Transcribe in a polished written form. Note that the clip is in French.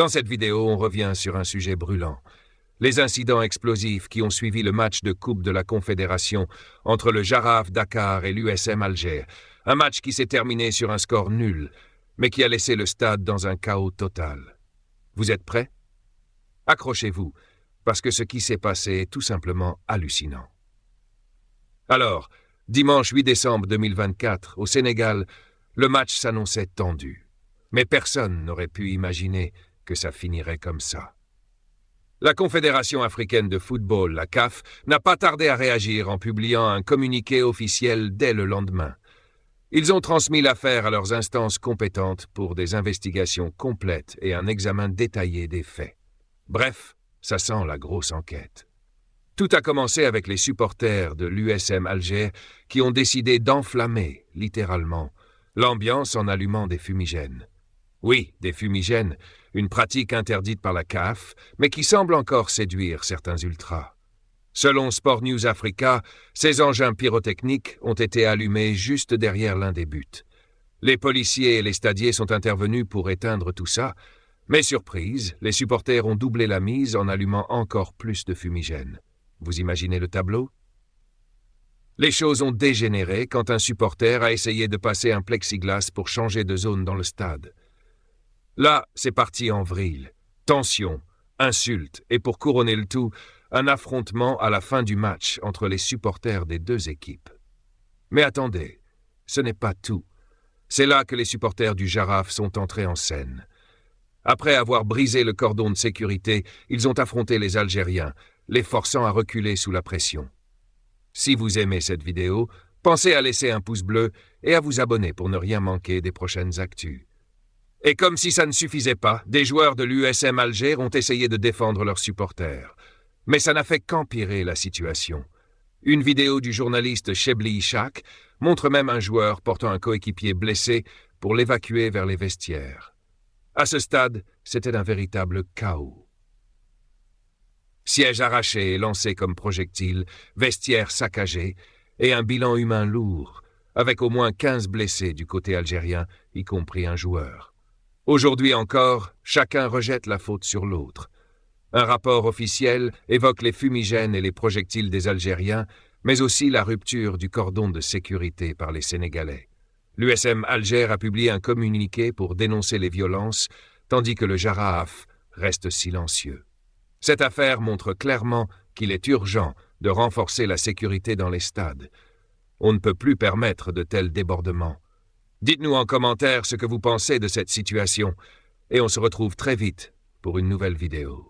Dans cette vidéo, on revient sur un sujet brûlant. Les incidents explosifs qui ont suivi le match de Coupe de la Confédération entre le Jaraf Dakar et l'USM Alger. Un match qui s'est terminé sur un score nul, mais qui a laissé le stade dans un chaos total. Vous êtes prêts? Accrochez-vous, parce que ce qui s'est passé est tout simplement hallucinant. Alors, dimanche 8 décembre 2024, au Sénégal, le match s'annonçait tendu. Mais personne n'aurait pu imaginer que ça finirait comme ça. La Confédération africaine de football, la CAF, n'a pas tardé à réagir en publiant un communiqué officiel dès le lendemain. Ils ont transmis l'affaire à leurs instances compétentes pour des investigations complètes et un examen détaillé des faits. Bref, ça sent la grosse enquête. Tout a commencé avec les supporters de l'USM Alger qui ont décidé d'enflammer, littéralement, l'ambiance en allumant des fumigènes. Oui, des fumigènes, une pratique interdite par la CAF, mais qui semble encore séduire certains ultras. Selon Sport News Africa, ces engins pyrotechniques ont été allumés juste derrière l'un des buts. Les policiers et les stadiers sont intervenus pour éteindre tout ça, mais surprise, les supporters ont doublé la mise en allumant encore plus de fumigènes. Vous imaginez le tableau? Les choses ont dégénéré quand un supporter a essayé de passer un plexiglas pour changer de zone dans le stade. Là, c'est parti en vrille. Tension, insultes et pour couronner le tout, un affrontement à la fin du match entre les supporters des deux équipes. Mais attendez, ce n'est pas tout. C'est là que les supporters du Jaraf sont entrés en scène. Après avoir brisé le cordon de sécurité, ils ont affronté les Algériens, les forçant à reculer sous la pression. Si vous aimez cette vidéo, pensez à laisser un pouce bleu et à vous abonner pour ne rien manquer des prochaines actus. Et comme si ça ne suffisait pas, des joueurs de l'USM Alger ont essayé de défendre leurs supporters. Mais ça n'a fait qu'empirer la situation. Une vidéo du journaliste Chebli Ishaq montre même un joueur portant un coéquipier blessé pour l'évacuer vers les vestiaires. À ce stade, c'était un véritable chaos. Sièges arrachés et lancés comme projectiles, vestiaires saccagés et un bilan humain lourd, avec au moins 15 blessés du côté algérien, y compris un joueur. Aujourd'hui encore, chacun rejette la faute sur l'autre. Un rapport officiel évoque les fumigènes et les projectiles des Algériens, mais aussi la rupture du cordon de sécurité par les Sénégalais. L'USM Alger a publié un communiqué pour dénoncer les violences, tandis que le Jaraf reste silencieux. Cette affaire montre clairement qu'il est urgent de renforcer la sécurité dans les stades. On ne peut plus permettre de tels débordements. Dites-nous en commentaire ce que vous pensez de cette situation, et on se retrouve très vite pour une nouvelle vidéo.